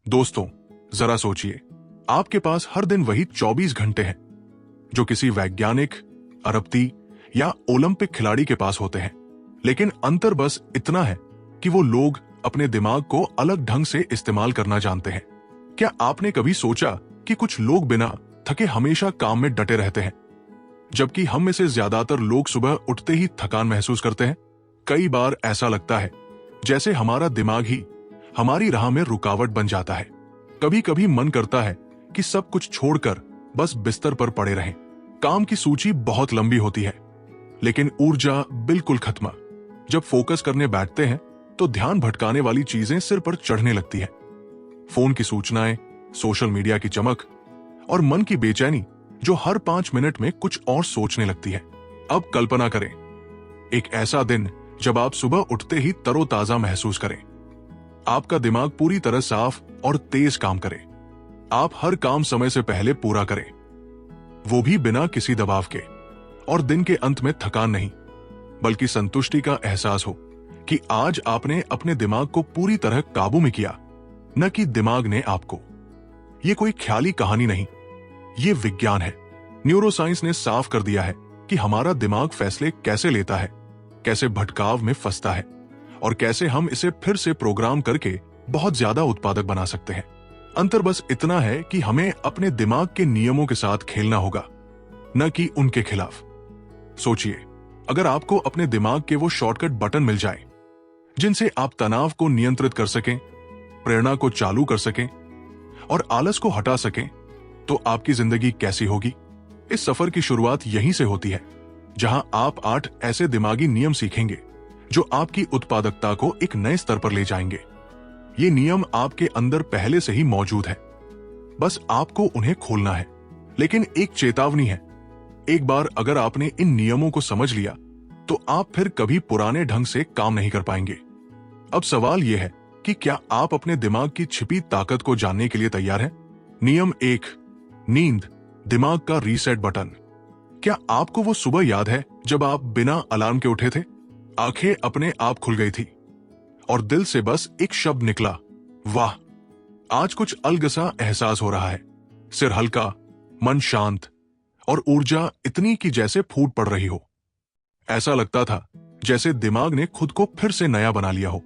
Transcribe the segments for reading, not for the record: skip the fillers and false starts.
दोस्तों, जरा सोचिए, आपके पास हर दिन वही 24 घंटे हैं जो किसी वैज्ञानिक, अरबती या ओलंपिक खिलाड़ी के पास होते हैं। लेकिन अंतर बस इतना है कि वो लोग अपने दिमाग को अलग ढंग से इस्तेमाल करना जानते हैं। क्या आपने कभी सोचा कि कुछ लोग बिना थके हमेशा काम में डटे रहते हैं, जबकि हम में से ज्यादातर लोग सुबह उठते ही थकान महसूस करते हैं? कई बार ऐसा लगता है जैसे हमारा दिमाग ही हमारी राह में रुकावट बन जाता है। कभी कभी मन करता है कि सब कुछ छोड़कर बस बिस्तर पर पड़े रहें। काम की सूची बहुत लंबी होती है, लेकिन ऊर्जा बिल्कुल खत्म। जब फोकस करने बैठते हैं तो ध्यान भटकाने वाली चीजें सिर पर चढ़ने लगती है। फोन की सूचनाएं, सोशल मीडिया की चमक और मन की बेचैनी जो हर 5 मिनट में कुछ और सोचने लगती है। अब कल्पना करें, एक ऐसा दिन जब आप सुबह उठते ही तरोताजा महसूस करें। आपका दिमाग पूरी तरह साफ और तेज काम करे। आप हर काम समय से पहले पूरा करें, वो भी बिना किसी दबाव के। और दिन के अंत में थकान नहीं, बल्कि संतुष्टि का एहसास हो कि आज आपने अपने दिमाग को पूरी तरह काबू में किया, न कि दिमाग ने आपको। ये कोई ख्याली कहानी नहीं, ये विज्ञान है। न्यूरोसाइंस ने साफ कर दिया है कि हमारा दिमाग फैसले कैसे लेता है, कैसे भटकाव में फंसता है और कैसे हम इसे फिर से प्रोग्राम करके बहुत ज्यादा उत्पादक बना सकते हैं। अंतर बस इतना है कि हमें अपने दिमाग के नियमों के साथ खेलना होगा, न कि उनके खिलाफ। सोचिए, अगर आपको अपने दिमाग के वो शॉर्टकट बटन मिल जाए जिनसे आप तनाव को नियंत्रित कर सकें, प्रेरणा को चालू कर सकें और आलस को हटा सकें, तो आपकी जिंदगी कैसी होगी? इस सफर की शुरुआत यहीं से होती है, जहां आप 8 ऐसे दिमागी नियम सीखेंगे जो आपकी उत्पादकता को एक नए स्तर पर ले जाएंगे। ये नियम आपके अंदर पहले से ही मौजूद है, बस आपको उन्हें खोलना है। लेकिन एक चेतावनी है, एक बार अगर आपने इन नियमों को समझ लिया तो आप फिर कभी पुराने ढंग से काम नहीं कर पाएंगे। अब सवाल यह है कि क्या आप अपने दिमाग की छिपी ताकत को जानने के लिए तैयार हैं? नियम 1, नींद दिमाग का रीसेट बटन। क्या आपको वो सुबह याद है जब आप बिना अलार्म के उठे थे? आंखें अपने आप खुल गई थी और दिल से बस एक शब्द निकला, वाह। आज कुछ अलग सा एहसास हो रहा है, सिर हल्का, मन शांत और ऊर्जा इतनी कि जैसे फूट पड़ रही हो। ऐसा लगता था जैसे दिमाग ने खुद को फिर से नया बना लिया हो।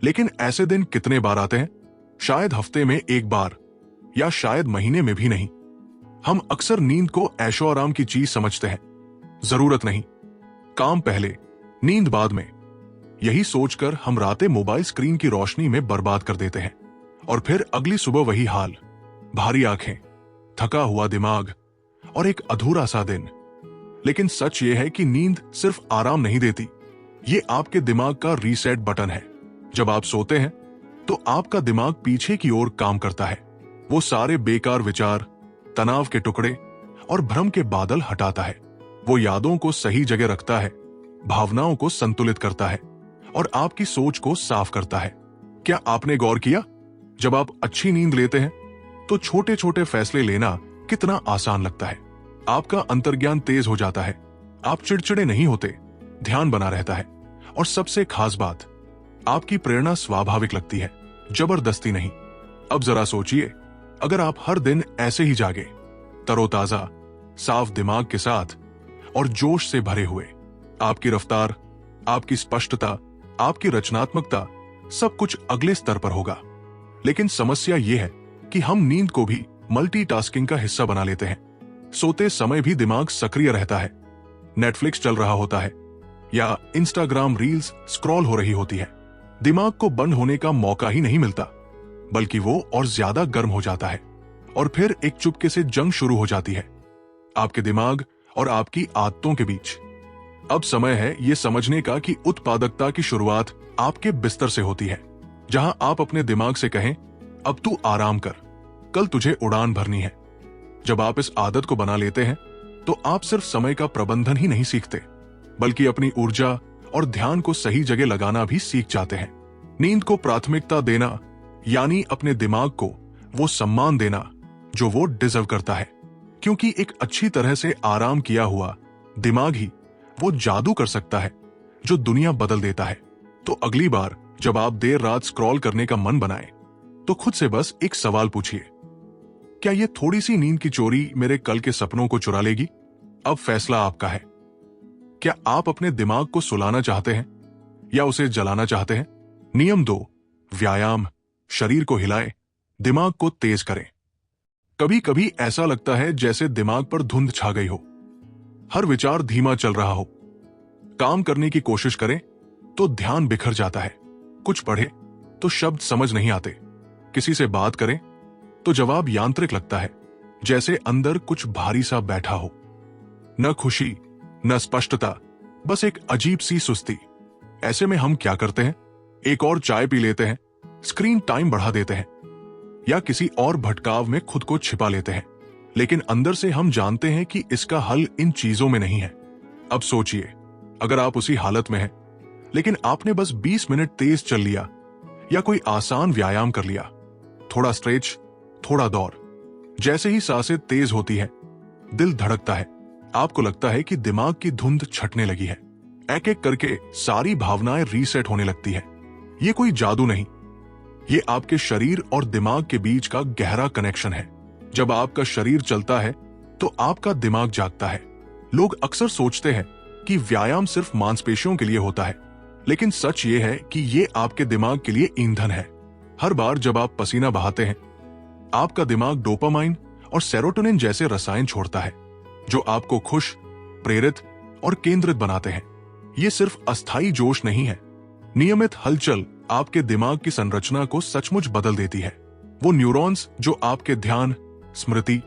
लेकिन ऐसे दिन कितने बार आते हैं? शायद हफ्ते में एक बार या शायद महीने में भी नहीं। हम अक्सर नींद को ऐशो आराम की चीज समझते हैं। जरूरत नहीं, काम पहले नींद बाद में। यही सोचकर हम रातें मोबाइल स्क्रीन की रोशनी में बर्बाद कर देते हैं और फिर अगली सुबह वही हाल, भारी आंखें, थका हुआ दिमाग और एक अधूरा सा दिन। लेकिन सच यह है कि नींद सिर्फ आराम नहीं देती, ये आपके दिमाग का रीसेट बटन है। जब आप सोते हैं तो आपका दिमाग पीछे की ओर काम करता है। वो सारे बेकार विचार, तनाव के टुकड़े और भ्रम के बादल हटाता है। वो यादों को सही जगह रखता है, भावनाओं को संतुलित करता है और आपकी सोच को साफ करता है। क्या आपने गौर किया, जब आप अच्छी नींद लेते हैं तो छोटे छोटे फैसले लेना कितना आसान लगता है। आपका अंतर्ज्ञान तेज हो जाता है, आप चिड़चिड़े नहीं होते, ध्यान बना रहता है और सबसे खास बात, आपकी प्रेरणा स्वाभाविक लगती है, जबरदस्ती नहीं। अब जरा सोचिए, अगर आप हर दिन ऐसे ही जागे, तरोताजा, साफ दिमाग के साथ और जोश से भरे हुए, आपकी रफ्तार, आपकी स्पष्टता, आपकी रचनात्मकता, सब कुछ अगले स्तर पर होगा। लेकिन समस्या यह है कि हम नींद को भी मल्टीटास्किंग का हिस्सा बना लेते हैं। सोते समय भी दिमाग सक्रिय रहता है, नेटफ्लिक्स चल रहा होता है या इंस्टाग्राम रील्स स्क्रॉल हो रही होती है। दिमाग को बंद होने का मौका ही नहीं मिलता, बल्कि वो और ज्यादा गर्म हो जाता है और फिर एक चुपके से जंग शुरू हो जाती है आपके दिमाग और आपकी आदतों के बीच। अब समय है ये समझने का कि उत्पादकता की शुरुआत आपके बिस्तर से होती है, जहां आप अपने दिमाग से कहें, अब तू आराम कर, कल तुझे उड़ान भरनी है। जब आप इस आदत को बना लेते हैं तो आप सिर्फ समय का प्रबंधन ही नहीं सीखते, बल्कि अपनी ऊर्जा और ध्यान को सही जगह लगाना भी सीख जाते हैं। नींद को प्राथमिकता देना यानी अपने दिमाग को वो सम्मान देना जो वो डिजर्व करता है, क्योंकि एक अच्छी तरह से आराम किया हुआ दिमाग ही वो जादू कर सकता है जो दुनिया बदल देता है। तो अगली बार जब आप देर रात स्क्रॉल करने का मन बनाए तो खुद से बस एक सवाल पूछिए, क्या ये थोड़ी सी नींद की चोरी मेरे कल के सपनों को चुरा लेगी? अब फैसला आपका है। क्या आप अपने दिमाग को सुलाना चाहते हैं या उसे जलाना चाहते हैं? नियम 2, व्यायाम। शरीर को हिलाएं, दिमाग को तेज करें। कभी कभी ऐसा लगता है जैसे दिमाग पर धुंध छा गई हो, हर विचार धीमा चल रहा हो। काम करने की कोशिश करें तो ध्यान बिखर जाता है, कुछ पढ़े तो शब्द समझ नहीं आते, किसी से बात करें तो जवाब यांत्रिक लगता है, जैसे अंदर कुछ भारी सा बैठा हो। न खुशी न स्पष्टता, बस एक अजीब सी सुस्ती। ऐसे में हम क्या करते हैं? एक और चाय पी लेते हैं, स्क्रीन टाइम बढ़ा देते हैं, या किसी और भटकाव में खुद को छिपा लेते हैं। लेकिन अंदर से हम जानते हैं कि इसका हल इन चीजों में नहीं है। अब सोचिए, अगर आप उसी हालत में हैं, लेकिन आपने बस 20 मिनट तेज चल लिया या कोई आसान व्यायाम कर लिया, थोड़ा स्ट्रेच, थोड़ा दौड़। जैसे ही सांसें तेज होती है, दिल धड़कता है, आपको लगता है कि दिमाग की धुंध छटने लगी है। एक एक करके सारी भावनाएं रीसेट होने लगती है। ये कोई जादू नहीं, ये आपके शरीर और दिमाग के बीच का गहरा कनेक्शन है। जब आपका शरीर चलता है तो आपका दिमाग जागता है। लोग अक्सर सोचते हैं कि व्यायाम सिर्फ मांसपेशियों के लिए होता है, लेकिन सच ये है कि ये आपके दिमाग के लिए ईंधन है। हर बार जब आप पसीना बहाते हैं, आपका दिमाग डोपामाइन और सेरोटोनिन जैसे रसायन छोड़ता है, जो आपको खुश, प्रेरित और केंद्रित बनाते हैं। ये सिर्फ अस्थायी जोश नहीं है। नियमित हलचल आपके दिमाग की संरचना को सचमुच बदल देती है। वो न्यूरॉन्स जो आपके ध्यान, स्मृति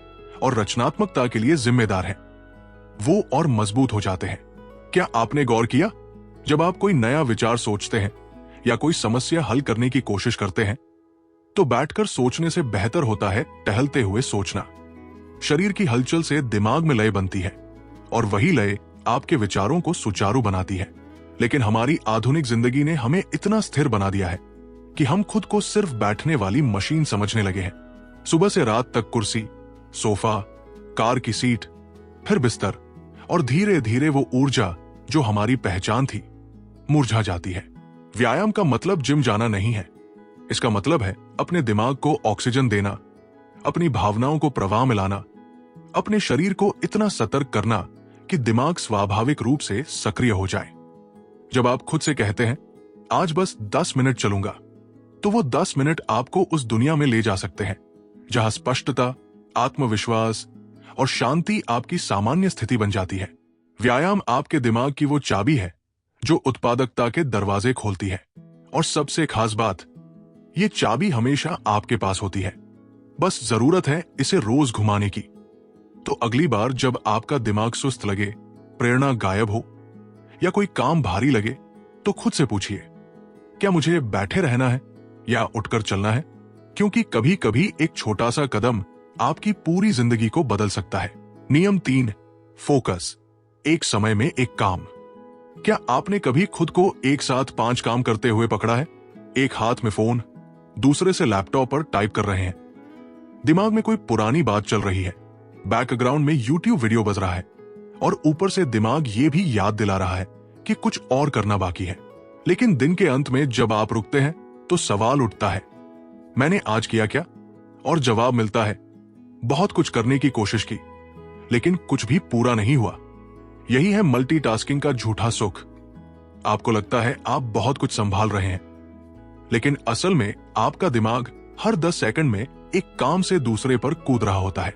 और रचनात्मकता के लिए जिम्मेदार हैं, वो और मजबूत हो जाते हैं। क्या आपने गौर किया, जब आप कोई नया विचार सोचते हैं या कोई समस्या हल करने की कोशिश करते हैं, तो बैठकर सोचने से बेहतर होता है टहलते हुए सोचना। शरीर की हलचल से दिमाग में लय बनती है और वही लय आपके विचारों को सुचारू बनाती है। लेकिन हमारी आधुनिक जिंदगी ने हमें इतना स्थिर बना दिया है कि हम खुद को सिर्फ बैठने वाली मशीन समझने लगे हैं। सुबह से रात तक कुर्सी, सोफा, कार की सीट, फिर बिस्तर, और धीरे धीरे वो ऊर्जा जो हमारी पहचान थी मुरझा जाती है। व्यायाम का मतलब जिम जाना नहीं है। इसका मतलब है अपने दिमाग को ऑक्सीजन देना, अपनी भावनाओं को प्रवाह में लाना, अपने शरीर को इतना सतर्क करना कि दिमाग स्वाभाविक रूप से सक्रिय हो जाए। जब आप खुद से कहते हैं, आज बस 10 मिनट चलूंगा, तो वो 10 मिनट आपको उस दुनिया में ले जा सकते हैं जहां स्पष्टता, आत्मविश्वास और शांति आपकी सामान्य स्थिति बन जाती है। व्यायाम आपके दिमाग की वो चाबी है जो उत्पादकता के दरवाजे खोलती है। और सबसे खास बात, ये चाबी हमेशा आपके पास होती है, बस जरूरत है इसे रोज घुमाने की। तो अगली बार जब आपका दिमाग सुस्त लगे, प्रेरणा गायब हो या कोई काम भारी लगे, तो खुद से पूछिए, क्या मुझे बैठे रहना है या उठकर चलना है? क्योंकि कभी कभी एक छोटा सा कदम आपकी पूरी जिंदगी को बदल सकता है। नियम 3, फोकस। एक समय में एक काम। क्या आपने कभी खुद को एक साथ 5 काम करते हुए पकड़ा है? एक हाथ में फोन, दूसरे से लैपटॉप पर टाइप कर रहे हैं, दिमाग में कोई पुरानी बात चल रही है, बैकग्राउंड में यूट्यूब वीडियो बज रहा है, और ऊपर से दिमाग ये भी याद दिला रहा है कि कुछ और करना बाकी है। लेकिन दिन के अंत में जब आप रुकते हैं तो सवाल उठता है, मैंने आज किया क्या? और जवाब मिलता है, बहुत कुछ करने की कोशिश की, लेकिन कुछ भी पूरा नहीं हुआ। यही है मल्टीटास्किंग का झूठा सुख। आपको लगता है आप बहुत कुछ संभाल रहे हैं, लेकिन असल में आपका दिमाग हर 10 सेकंड में एक काम से दूसरे पर कूद रहा होता है,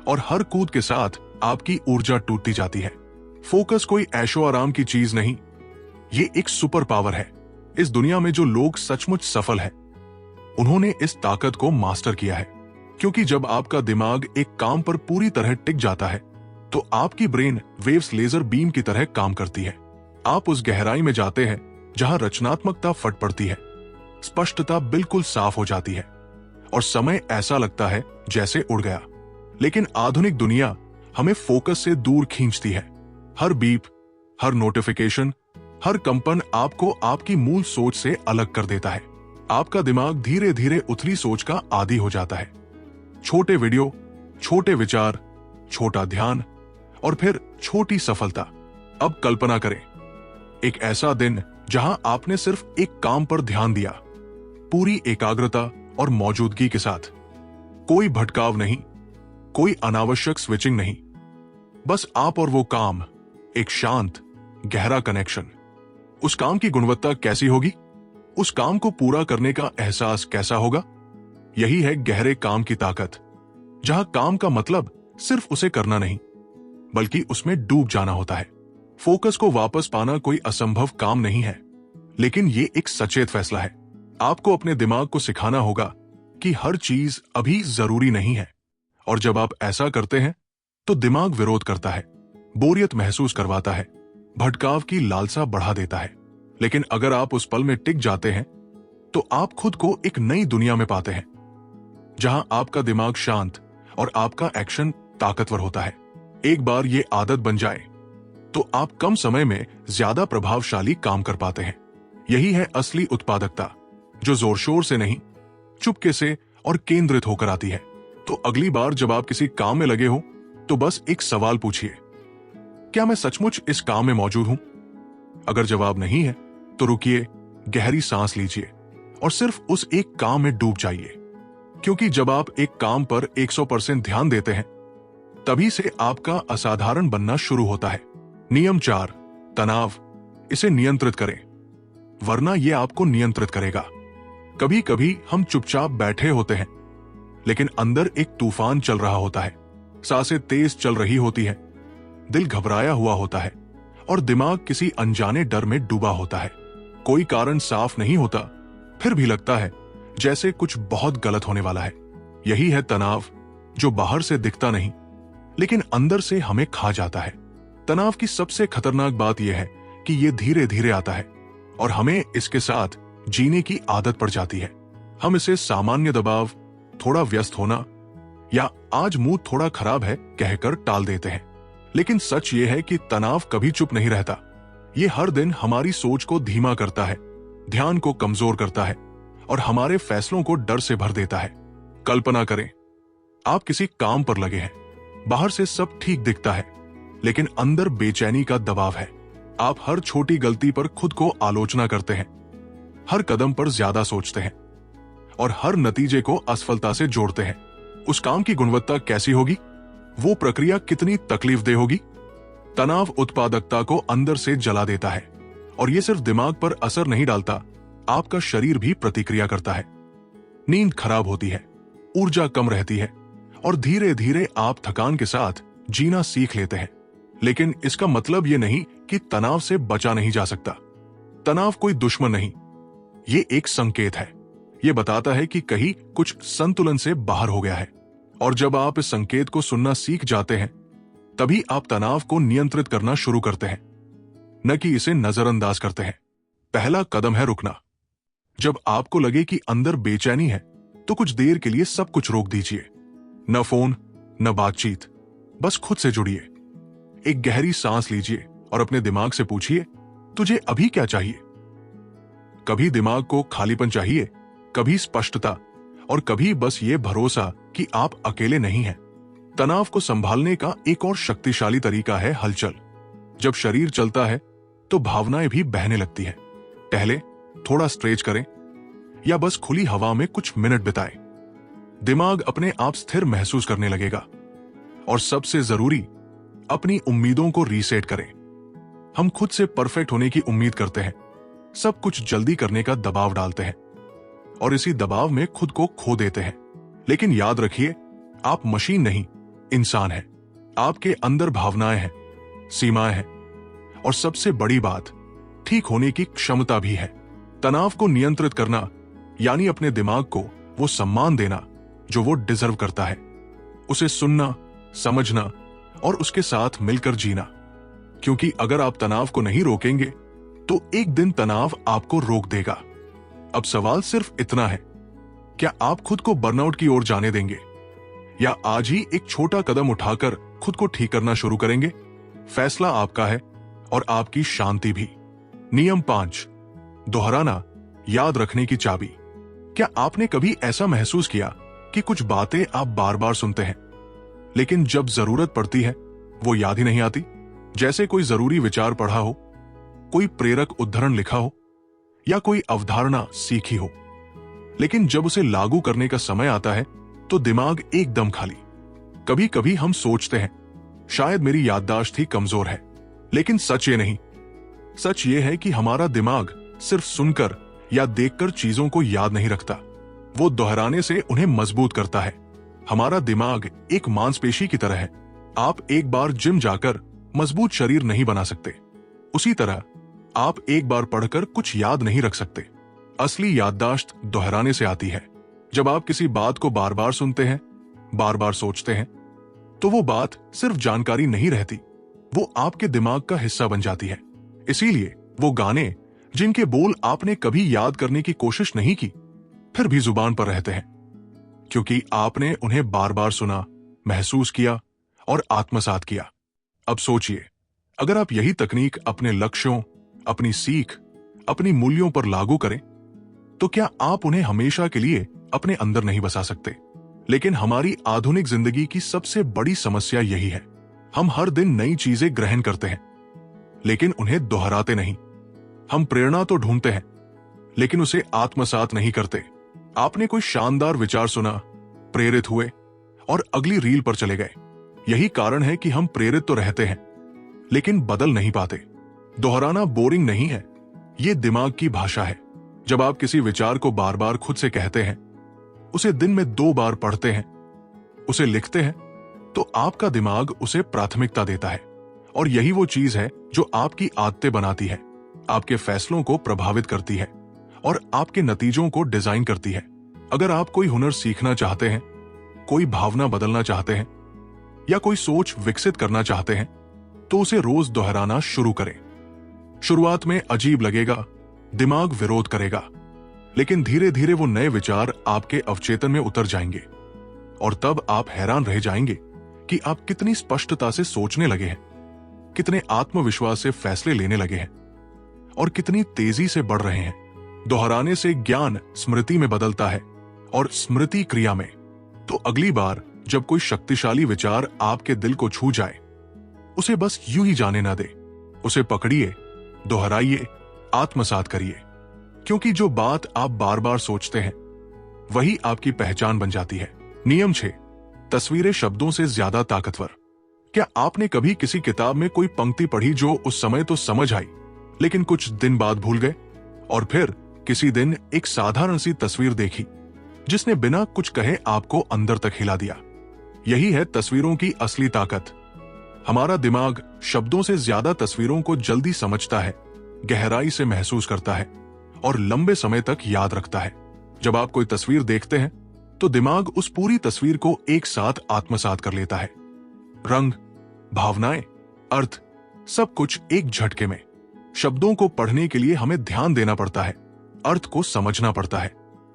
और हर कूद के साथ आपकी ऊर्जा टूटती जाती है। फोकस कोई ऐशो आराम की चीज नहीं, ये एक सुपर पावर है। इस दुनिया में जो लोग सचमुच सफल हैं, उन्होंने इस ताकत को मास्टर किया है। क्योंकि जब आपका दिमाग एक काम पर पूरी तरह टिक जाता है, तो आपकी ब्रेन वेव्स लेजर बीम की तरह काम करती है। आप उस गहराई में जाते हैं जहां रचनात्मकता फट पड़ती है, स्पष्टता बिल्कुल साफ हो जाती है, और समय ऐसा लगता है जैसे उड़ गया। लेकिन आधुनिक दुनिया हमें फोकस से दूर खींचती है। हर बीप, हर नोटिफिकेशन, हर कंपन आपको आपकी मूल सोच से अलग कर देता है। आपका दिमाग धीरे धीरे उथली सोच का आदी हो जाता है। छोटे वीडियो, छोटे विचार, छोटा ध्यान, और फिर छोटी सफलता। अब कल्पना करें, एक ऐसा दिन जहां आपने सिर्फ एक काम पर ध्यान दिया, पूरी एकाग्रता और मौजूदगी के साथ। कोई भटकाव नहीं, कोई अनावश्यक स्विचिंग नहीं, बस आप और वो काम, एक शांत गहरा कनेक्शन। उस काम की गुणवत्ता कैसी होगी, उस काम को पूरा करने का एहसास कैसा होगा? यही है गहरे काम की ताकत, जहां काम का मतलब सिर्फ उसे करना नहीं, बल्कि उसमें डूब जाना होता है। फोकस को वापस पाना कोई असंभव काम नहीं है, लेकिन ये एक सचेत फैसला है। आपको अपने दिमाग को सिखाना होगा कि हर चीज अभी जरूरी नहीं है, और जब आप ऐसा करते हैं तो दिमाग विरोध करता है, बोरियत महसूस करवाता है, भटकाव की लालसा बढ़ा देता है। लेकिन अगर आप उस पल में टिक जाते हैं तो आप खुद को एक नई दुनिया में पाते हैं, जहां आपका दिमाग शांत और आपका एक्शन ताकतवर होता है। एक बार ये आदत बन जाए तो आप कम समय में ज्यादा प्रभावशाली काम कर पाते हैं। यही है असली उत्पादकता, जो जोर शोर से नहीं, चुपके से और केंद्रित होकर आती है। तो अगली बार जब आप किसी काम में लगे हो तो बस एक सवाल पूछिए, क्या मैं सचमुच इस काम में मौजूद हूं? अगर जवाब नहीं है तो रुकिए, गहरी सांस लीजिए और सिर्फ उस एक काम में डूब जाइए। क्योंकि जब आप एक काम पर 100% ध्यान देते हैं, तभी से आपका असाधारण बनना शुरू होता है। नियम 4, तनाव। इसे नियंत्रित करें, वरना यह आपको नियंत्रित करेगा। कभी कभी हम चुपचाप बैठे होते हैं, लेकिन अंदर एक तूफान चल रहा होता है। सांसें तेज चल रही होती है, दिल घबराया हुआ होता है और दिमाग किसी अनजाने डर में डूबा होता है। कोई कारण साफ नहीं होता, फिर भी लगता है जैसे कुछ बहुत गलत होने वाला है। यही है तनाव, जो बाहर से दिखता नहीं लेकिन अंदर से हमें खा जाता है। तनाव की सबसे खतरनाक बात यह है कि यह धीरे धीरे आता है और हमें इसके साथ जीने की आदत पड़ जाती है। हम इसे सामान्य दबाव, थोड़ा व्यस्त होना या आज मूड थोड़ा खराब है कहकर टाल देते हैं। लेकिन सच यह है कि तनाव कभी चुप नहीं रहता। ये हर दिन हमारी सोच को धीमा करता है, ध्यान को कमजोर करता है और हमारे फैसलों को डर से भर देता है। कल्पना करें, आप किसी काम पर लगे हैं, बाहर से सब ठीक दिखता है, लेकिन अंदर बेचैनी का दबाव है। आप हर छोटी गलती पर खुद को आलोचना करते हैं, हर कदम पर ज्यादा सोचते हैं और हर नतीजे को असफलता से जोड़ते हैं। उस काम की गुणवत्ता कैसी होगी, वो प्रक्रिया कितनी तकलीफदेह होगी? तनाव उत्पादकता को अंदर से जला देता है और ये सिर्फ दिमाग पर असर नहीं डालता, आपका शरीर भी प्रतिक्रिया करता है। नींद खराब होती है, ऊर्जा कम रहती है और धीरे धीरे आप थकान के साथ जीना सीख लेते हैं। लेकिन इसका मतलब ये नहीं कि तनाव से बचा नहीं जा सकता। तनाव कोई दुश्मन नहीं, ये एक संकेत है। ये बताता है कि कहीं कुछ संतुलन से बाहर हो गया है, और जब आप इस संकेत को सुनना सीख जाते हैं, तभी आप तनाव को नियंत्रित करना शुरू करते हैं, न कि इसे नजरअंदाज करते हैं। पहला कदम है रुकना। जब आपको लगे कि अंदर बेचैनी है, तो कुछ देर के लिए सब कुछ रोक दीजिए। न फोन, न बातचीत, बस खुद से जुड़िए। एक गहरी सांस लीजिए और अपने दिमाग से पूछिए, तुझे अभी क्या चाहिए? कभी दिमाग को खालीपन चाहिए, कभी स्पष्टता, और कभी बस ये भरोसा कि आप अकेले नहीं हैं। तनाव को संभालने का एक और शक्तिशाली तरीका है हलचल। जब शरीर चलता है तो भावनाएं भी बहने लगती हैं। टहले, थोड़ा स्ट्रेच करें या बस खुली हवा में कुछ मिनट बिताएं। दिमाग अपने आप स्थिर महसूस करने लगेगा। और सबसे जरूरी, अपनी उम्मीदों को रीसेट करें। हम खुद से परफेक्ट होने की उम्मीद करते हैं, सब कुछ जल्दी करने का दबाव डालते हैं और इसी दबाव में खुद को खो देते हैं। लेकिन याद रखिए, आप मशीन नहीं, इंसान हैं। आपके अंदर भावनाएं हैं, सीमाएं हैं और सबसे बड़ी बात, ठीक होने की क्षमता भी है। तनाव को नियंत्रित करना यानी अपने दिमाग को वो सम्मान देना जो वो डिजर्व करता है। उसे सुनना, समझना और उसके साथ मिलकर जीना। क्योंकि अगर आप तनाव को नहीं रोकेंगे तो एक दिन तनाव आपको रोक देगा। अब सवाल सिर्फ इतना है, क्या आप खुद को बर्नआउट की ओर जाने देंगे या आज ही एक छोटा कदम उठाकर खुद को ठीक करना शुरू करेंगे? फैसला आपका है और आपकी शांति भी। नियम 5, दोहराना याद रखने की चाबी। क्या आपने कभी ऐसा महसूस किया कि कुछ बातें आप बार बार सुनते हैं, लेकिन जब जरूरत पड़ती है वो याद ही नहीं आती? जैसे कोई जरूरी विचार पढ़ा हो, कोई प्रेरक उद्धरण लिखा हो या कोई अवधारणा सीखी हो, लेकिन जब उसे लागू करने का समय आता है तो दिमाग एकदम खाली। कभी कभी हम सोचते हैं शायद मेरी याददाश्त ही कमजोर है, लेकिन सच ये नहीं। सच ये है कि हमारा दिमाग सिर्फ सुनकर या देखकर चीजों को याद नहीं रखता, वो दोहराने से उन्हें मजबूत करता है। हमारा दिमाग एक मांसपेशी की तरह है। आप एक बार जिम जाकर मजबूत शरीर नहीं बना सकते, उसी तरह आप एक बार पढ़कर कुछ याद नहीं रख सकते। असली याददाश्त दोहराने से आती है। जब आप किसी बात को बार बार सुनते हैं, बार बार सोचते हैं, तो वो बात सिर्फ जानकारी नहीं रहती, वो आपके दिमाग का हिस्सा बन जाती है। इसीलिए वो गाने जिनके बोल आपने कभी याद करने की कोशिश नहीं की, फिर भी जुबान पर रहते हैं, क्योंकि आपने उन्हें बार बार सुना, महसूस किया और आत्मसात किया। अब सोचिए, अगर आप यही तकनीक अपने लक्ष्यों, अपनी सीख, अपनी मूल्यों पर लागू करें, तो क्या आप उन्हें हमेशा के लिए अपने अंदर नहीं बसा सकते? लेकिन हमारी आधुनिक जिंदगी की सबसे बड़ी समस्या यही है। हम हर दिन नई चीजें ग्रहण करते हैं, लेकिन उन्हें दोहराते नहीं। हम प्रेरणा तो ढूंढते हैं, लेकिन उसे आत्मसात नहीं करते। आपने कोई शानदार विचार सुना, प्रेरित हुए और अगली रील पर चले गए। यही कारण है कि हम प्रेरित तो रहते हैं, लेकिन बदल नहीं पाते। दोहराना बोरिंग नहीं है, ये दिमाग की भाषा है। जब आप किसी विचार को बार बार खुद से कहते हैं, उसे दिन में 2 बार पढ़ते हैं, उसे लिखते हैं, तो आपका दिमाग उसे प्राथमिकता देता है। और यही वो चीज है जो आपकी आदतें बनाती है, आपके फैसलों को प्रभावित करती है और आपके नतीजों को डिजाइन करती है। अगर आप कोई हुनर सीखना चाहते हैं, कोई भावना बदलना चाहते हैं या कोई सोच विकसित करना चाहते हैं, तो उसे रोज दोहराना शुरू करें। शुरुआत में अजीब लगेगा, दिमाग विरोध करेगा, लेकिन धीरे धीरे वो नए विचार आपके अवचेतन में उतर जाएंगे और तब आप हैरान रह जाएंगे कि आप कितनी स्पष्टता से सोचने लगे हैं, कितने आत्मविश्वास से फैसले लेने लगे हैं और कितनी तेजी से बढ़ रहे हैं। दोहराने से ज्ञान स्मृति में बदलता है और स्मृति क्रिया में। तो अगली बार जब कोई शक्तिशाली विचार आपके दिल को छू जाए, उसे बस यूं ही जाने ना दे, उसे पकड़िए, दोहराइए, आत्मसात करिए, क्योंकि जो बात आप बार बार सोचते हैं वही आपकी पहचान बन जाती है। नियम 6, तस्वीरें शब्दों से ज्यादा ताकतवर। क्या आपने कभी किसी किताब में कोई पंक्ति पढ़ी जो उस समय तो समझ आई, लेकिन कुछ दिन बाद भूल गए? और फिर किसी दिन एक साधारण सी तस्वीर देखी जिसने बिना कुछ कहे आपको अंदर तक हिला दिया। यही है तस्वीरों की असली ताकत। हमारा दिमाग शब्दों से ज्यादा तस्वीरों को जल्दी समझता है, गहराई से महसूस करता है और लंबे समय तक याद रखता है। जब आप कोई तस्वीर देखते हैं तो दिमाग उस पूरी तस्वीर को एक साथ आत्मसात कर लेता है। रंग, भावनाएं, अर्थ, सब कुछ एक झटके में। शब्दों को पढ़ने के लिए हमें ध्यान देना पड़ता है, अर्थ को समझना पड़ता है,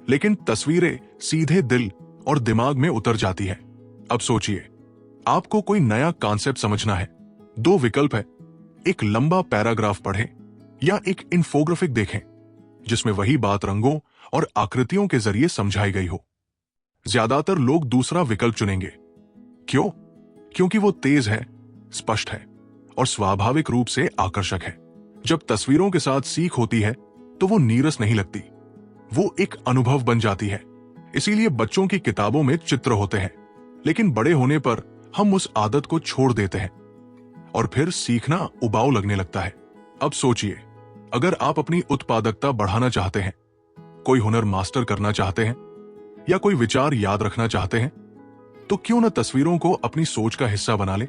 लेकिन तस्वीरें सीधे दिल और दिमाग में उतर जाती है। अब सोचिए, आपको कोई नया कॉन्सेप्ट समझना है, 2 विकल्प है, एक लंबा पैराग्राफ पढ़ें या एक इन्फोग्राफिक देखें जिसमें वही बात रंगों और आकृतियों के जरिए समझाई गई हो। ज्यादातर लोग दूसरा विकल्प चुनेंगे। क्यों? क्योंकि वो तेज है, स्पष्ट है और स्वाभाविक रूप से आकर्षक है। जब तस्वीरों के साथ सीख होती है तो वो नीरस नहीं लगती, वो एक अनुभव बन जाती है। इसीलिए बच्चों की किताबों में चित्र होते हैं, लेकिन बड़े होने पर हम उस आदत को छोड़ देते हैं और फिर सीखना उबाऊ लगने लगता है। अब सोचिए, अगर आप अपनी उत्पादकता बढ़ाना चाहते हैं, कोई हुनर मास्टर करना चाहते हैं या कोई विचार याद रखना चाहते हैं, तो क्यों न तस्वीरों को अपनी सोच का हिस्सा बना ले।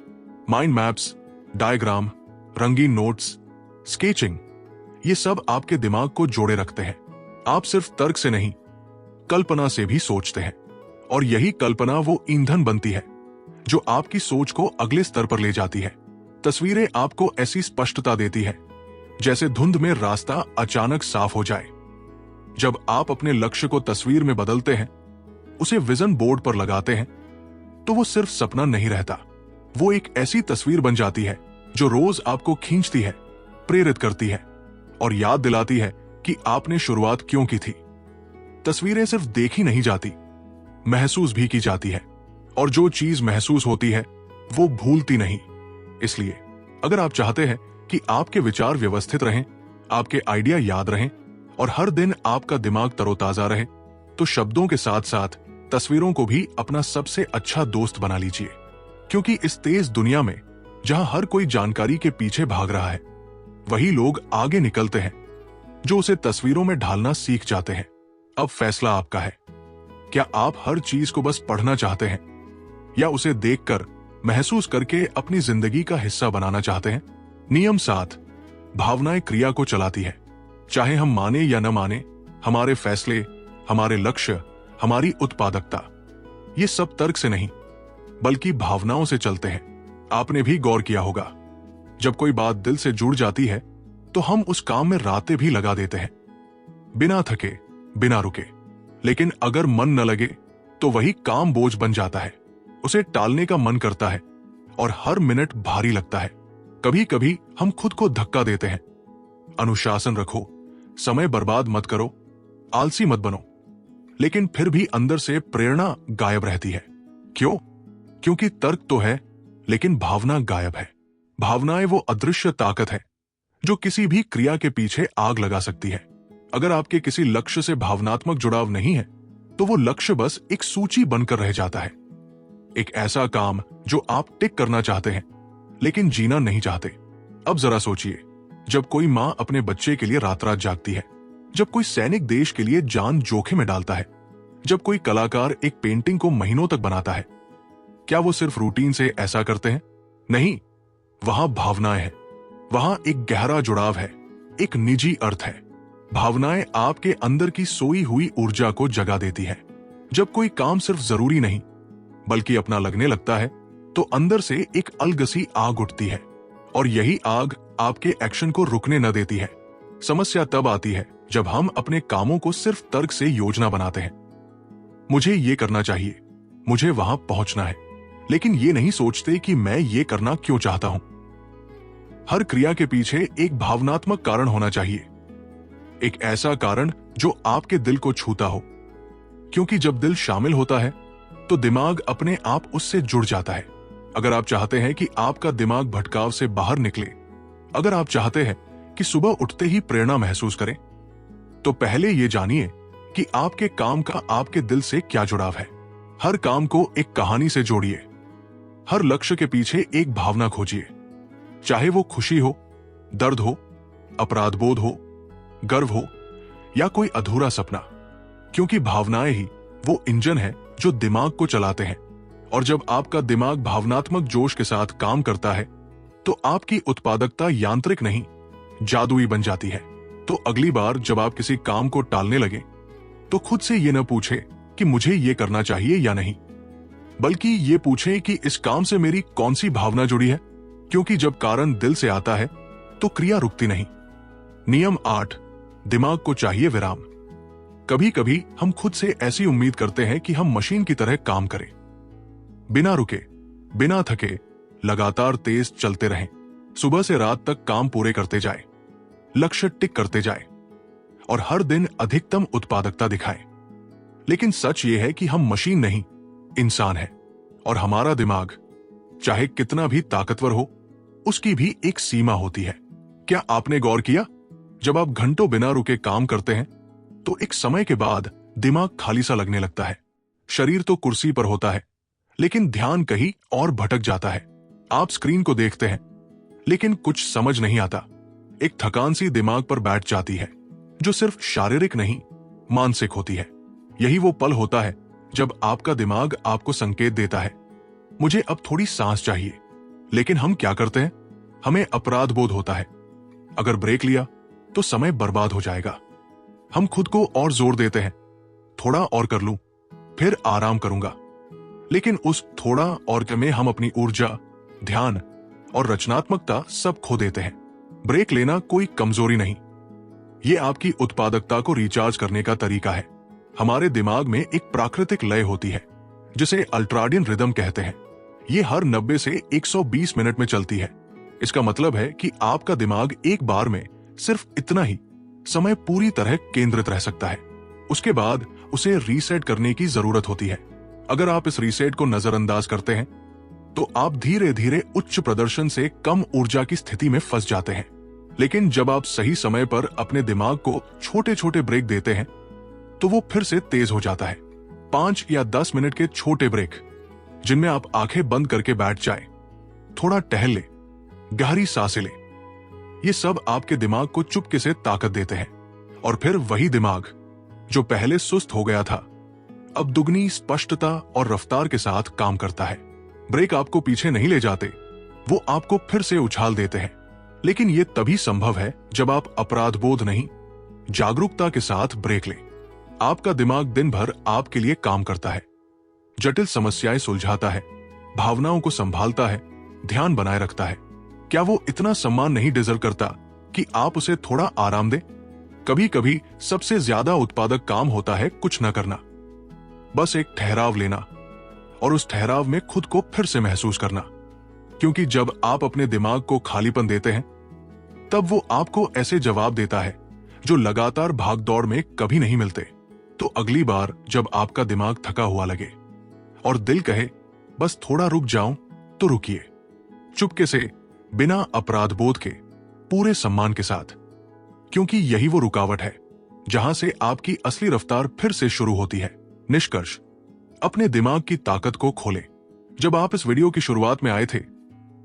माइंड मैप्स, डायग्राम, रंगीन नोट्स, स्केचिंग, ये सब आपके दिमाग को जोड़े रखते हैं। आप सिर्फ तर्क से नहीं, कल्पना से भी सोचते हैं और यही कल्पना वो ईंधन बनती है जो आपकी सोच को अगले स्तर पर ले जाती है। तस्वीरें आपको ऐसी स्पष्टता देती है जैसे धुंध में रास्ता अचानक साफ हो जाए। जब आप अपने लक्ष्य को तस्वीर में बदलते हैं, उसे विजन बोर्ड पर लगाते हैं, तो वो सिर्फ सपना नहीं रहता, वो एक ऐसी तस्वीर बन जाती है जो रोज आपको खींचती है, प्रेरित करती है और याद दिलाती है कि आपने शुरुआत क्यों की थी। तस्वीरें सिर्फ देखी नहीं जाती, महसूस भी की जाती है, और जो चीज महसूस होती है वो भूलती नहीं। इसलिए अगर आप चाहते हैं कि आपके विचार व्यवस्थित रहें, आपके आइडिया याद रहें और हर दिन आपका दिमाग तरोताजा रहे, तो शब्दों के साथ साथ तस्वीरों को भी अपना सबसे अच्छा दोस्त बना लीजिए, क्योंकि इस तेज दुनिया में जहां हर कोई जानकारी के पीछे भाग रहा है, वही लोग आगे निकलते हैं जो उसे तस्वीरों में ढालना सीख जाते हैं। अब फैसला आपका है। क्या आप हर चीज को बस पढ़ना चाहते हैं या उसे देखकर, महसूस करके अपनी जिंदगी का हिस्सा बनाना चाहते हैं? नियम 7, भावनाएं क्रिया को चलाती है। चाहे हम माने या न माने, हमारे फैसले, हमारे लक्ष्य, हमारी उत्पादकता, ये सब तर्क से नहीं बल्कि भावनाओं से चलते हैं। आपने भी गौर किया होगा, जब कोई बात दिल से जुड़ जाती है तो हम उस काम में रातें भी लगा देते हैं, बिना थके, बिना रुके। लेकिन अगर मन न लगे तो वही काम बोझ बन जाता है, उसे टालने का मन करता है और हर मिनट भारी लगता है। कभी कभी हम खुद को धक्का देते हैं, अनुशासन रखो, समय बर्बाद मत करो, आलसी मत बनो। लेकिन फिर भी अंदर से प्रेरणा गायब रहती है। क्यों? क्योंकि तर्क तो है लेकिन भावना गायब है। भावनाएं वो अदृश्य ताकत है जो किसी भी क्रिया के पीछे आग लगा सकती है। अगर आपके किसी लक्ष्य से भावनात्मक जुड़ाव नहीं है तो वो लक्ष्य बस एक सूची बनकर रह जाता है, एक ऐसा काम जो आप टिक करना चाहते हैं लेकिन जीना नहीं चाहते। अब जरा सोचिए, जब कोई मां अपने बच्चे के लिए रात रात जागती है, जब कोई सैनिक देश के लिए जान जोखिम में डालता है, जब कोई कलाकार एक पेंटिंग को महीनों तक बनाता है, क्या वो सिर्फ रूटीन से ऐसा करते हैं? नहीं, वहां भावनाएं हैं, वहां एक गहरा जुड़ाव है, एक निजी अर्थ है। भावनाएं आपके अंदर की सोई हुई ऊर्जा को जगा देती है। जब कोई काम सिर्फ जरूरी नहीं बल्कि अपना लगने लगता है तो अंदर से एक अलगसी आग उठती है, और यही आग आपके एक्शन को रुकने न देती है। समस्या तब आती है जब हम अपने कामों को सिर्फ तर्क से योजना बनाते हैं। मुझे ये करना चाहिए, मुझे वहां पहुंचना है, लेकिन ये नहीं सोचते कि मैं ये करना क्यों चाहता हूं। हर क्रिया के पीछे एक भावनात्मक कारण होना चाहिए, एक ऐसा कारण जो आपके दिल को छूता हो, क्योंकि जब दिल शामिल होता है तो दिमाग अपने आप उससे जुड़ जाता है। अगर आप चाहते हैं कि आपका दिमाग भटकाव से बाहर निकले, अगर आप चाहते हैं कि सुबह उठते ही प्रेरणा महसूस करें, तो पहले ये जानिए कि आपके काम का आपके दिल से क्या जुड़ाव है। हर काम को एक कहानी से जोड़िए, हर लक्ष्य के पीछे एक भावना खोजिए, चाहे वो खुशी हो, दर्द हो, अपराध बोध हो, गर्व हो या कोई अधूरा सपना, क्योंकि भावनाएं ही वो इंजन है जो दिमाग को चलाते हैं। और जब आपका दिमाग भावनात्मक जोश के साथ काम करता है तो आपकी उत्पादकता यांत्रिक नहीं, जादुई बन जाती है। तो अगली बार जब आप किसी काम को टालने लगे तो खुद से ये न पूछे कि मुझे ये करना चाहिए या नहीं, बल्कि ये पूछें कि इस काम से मेरी कौन सी भावना जुड़ी है, क्योंकि जब कारण दिल से आता है तो क्रिया रुकती नहीं। नियम 8, दिमाग को चाहिए विराम। कभी कभी हम खुद से ऐसी उम्मीद करते हैं कि हम मशीन की तरह काम करें, बिना रुके, बिना थके, लगातार तेज चलते रहें, सुबह से रात तक काम पूरे करते जाएं, लक्ष्य टिक करते जाएं और हर दिन अधिकतम उत्पादकता दिखाएं। लेकिन सच ये है कि हम मशीन नहीं, इंसान हैं, और हमारा दिमाग चाहे कितना भी ताकतवर हो, उसकी भी एक सीमा होती है। क्या आपने गौर किया, जब आप घंटों बिना रुके काम करते हैं तो एक समय के बाद दिमाग खाली सा लगने लगता है। शरीर तो कुर्सी पर होता है लेकिन ध्यान कहीं और भटक जाता है। आप स्क्रीन को देखते हैं लेकिन कुछ समझ नहीं आता। एक थकान सी दिमाग पर बैठ जाती है जो सिर्फ शारीरिक नहीं, मानसिक होती है। यही वो पल होता है जब आपका दिमाग आपको संकेत देता है, मुझे अब थोड़ी सांस चाहिए। लेकिन हम क्या करते हैं? हमें अपराध बोध होता है, अगर ब्रेक लिया तो समय बर्बाद हो जाएगा। हम खुद को और जोर देते हैं, थोड़ा और कर लूं, फिर आराम करूंगा। लेकिन उस थोड़ा और में हम अपनी ऊर्जा, ध्यान और रचनात्मकता सब खो देते हैं। ब्रेक लेना कोई कमजोरी नहीं, ये आपकी उत्पादकता को रिचार्ज करने का तरीका है। हमारे दिमाग में एक प्राकृतिक लय होती है जिसे अल्ट्राडियन रिदम कहते हैं। ये हर 90 से 120 मिनट में चलती है। इसका मतलब है कि आपका दिमाग एक बार में सिर्फ इतना ही समय पूरी तरह केंद्रित रह सकता है। उसके बाद उसे रीसेट करने की जरूरत होती है। अगर आप इस रीसेट को नजरअंदाज करते हैं तो आप धीरे धीरे उच्च प्रदर्शन से कम ऊर्जा की स्थिति में फंस जाते हैं। लेकिन जब आप सही समय पर अपने दिमाग को छोटे छोटे ब्रेक देते हैं तो वो फिर से तेज हो जाता है। 5 या 10 मिनट के छोटे ब्रेक, जिनमें आप आंखें बंद करके बैठ जाए, थोड़ा टहल ले, गहरी सांसें ले, ये सब आपके दिमाग को चुपके से ताकत देते हैं। और फिर वही दिमाग जो पहले सुस्त हो गया था, अब दुगनी स्पष्टता और रफ्तार के साथ काम करता है। ब्रेक आपको पीछे नहीं ले जाते, वो आपको फिर से उछाल देते हैं। लेकिन ये तभी संभव है जब आप अपराध बोध नहीं, जागरूकता के साथ ब्रेक लें। आपका दिमाग दिन भर आपके लिए काम करता है, जटिल समस्याएं सुलझाता है, भावनाओं को संभालता है, ध्यान बनाए रखता है। क्या वो इतना सम्मान नहीं डिजर्व करता कि आप उसे थोड़ा आराम दें? कभी कभी सबसे ज्यादा उत्पादक काम होता है कुछ न करना, बस एक ठहराव लेना और उस ठहराव में खुद को फिर से महसूस करना। क्योंकि जब आप अपने दिमाग को खालीपन देते हैं, तब वो आपको ऐसे जवाब देता है जो लगातार भागदौड़ में कभी नहीं मिलते। तो अगली बार जब आपका दिमाग थका हुआ लगे और दिल कहे बस थोड़ा रुक जाऊं, तो रुकिए, चुपके से, बिना अपराध बोध के, पूरे सम्मान के साथ। क्योंकि यही वो रुकावट है जहां से आपकी असली रफ्तार फिर से शुरू होती है। निष्कर्ष, अपने दिमाग की ताकत को खोलें। जब आप इस वीडियो की शुरुआत में आए थे,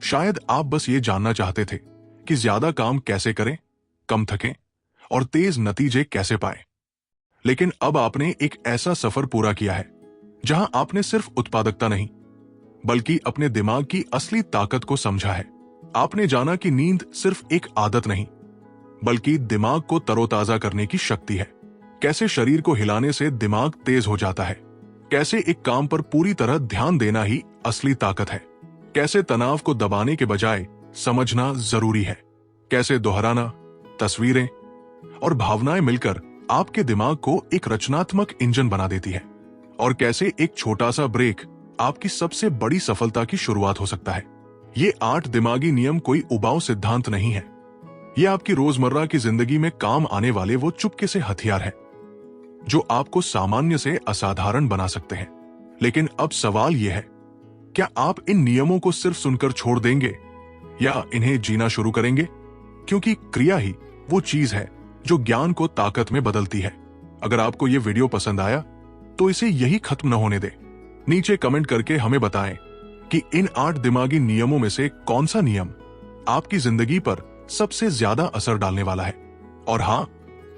शायद आप बस ये जानना चाहते थे कि ज्यादा काम कैसे करें, कम थकें और तेज नतीजे कैसे पाएं। लेकिन अब आपने एक ऐसा सफर पूरा किया है जहां आपने सिर्फ उत्पादकता नहीं, बल्कि अपने दिमाग की असली ताकत को समझा है। आपने जाना कि नींद सिर्फ एक आदत नहीं, बल्कि दिमाग को तरोताजा करने की शक्ति है। कैसे शरीर को हिलाने से दिमाग तेज हो जाता है, कैसे एक काम पर पूरी तरह ध्यान देना ही असली ताकत है, कैसे तनाव को दबाने के बजाय समझना जरूरी है, कैसे दोहराना, तस्वीरें और भावनाएं मिलकर आपके दिमाग को एक रचनात्मक इंजन बना देती है, और कैसे एक छोटा सा ब्रेक आपकी सबसे बड़ी सफलता की शुरुआत हो सकता है। ये 8 दिमागी नियम कोई उबाऊ सिद्धांत नहीं है, ये आपकी रोजमर्रा की जिंदगी में काम आने वाले वो चुपके से हथियार हैं जो आपको सामान्य से असाधारण बना सकते हैं। लेकिन अब सवाल यह है, क्या आप इन नियमों को सिर्फ सुनकर छोड़ देंगे या इन्हें जीना शुरू करेंगे? क्योंकि क्रिया ही वो चीज है जो ज्ञान को ताकत में बदलती है। अगर आपको ये वीडियो पसंद आया तो इसे यही खत्म न होने दे। नीचे कमेंट करके हमें बताएं कि इन 8 दिमागी नियमों में से कौन सा नियम आपकी जिंदगी पर सबसे ज्यादा असर डालने वाला है। और हां,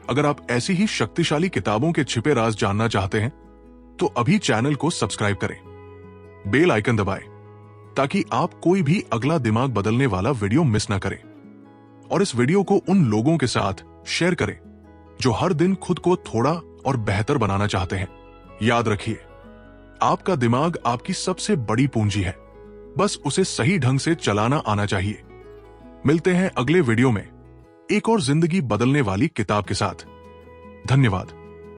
अगर आप ऐसी ही शक्तिशाली किताबों के छिपे राज जानना चाहते हैं तो अभी चैनल को सब्सक्राइब करें, बेल आइकन दबाएं ताकि आप कोई भी अगला दिमाग बदलने वाला वीडियो मिस ना करें। और इस वीडियो को उन लोगों के साथ शेयर करें जो हर दिन खुद को थोड़ा और बेहतर बनाना चाहते हैं। याद रखिए, आपका दिमाग आपकी सबसे बड़ी पूंजी है, बस उसे सही ढंग से चलाना आना चाहिए। मिलते हैं अगले वीडियो में एक और जिंदगी बदलने वाली किताब के साथ। धन्यवाद।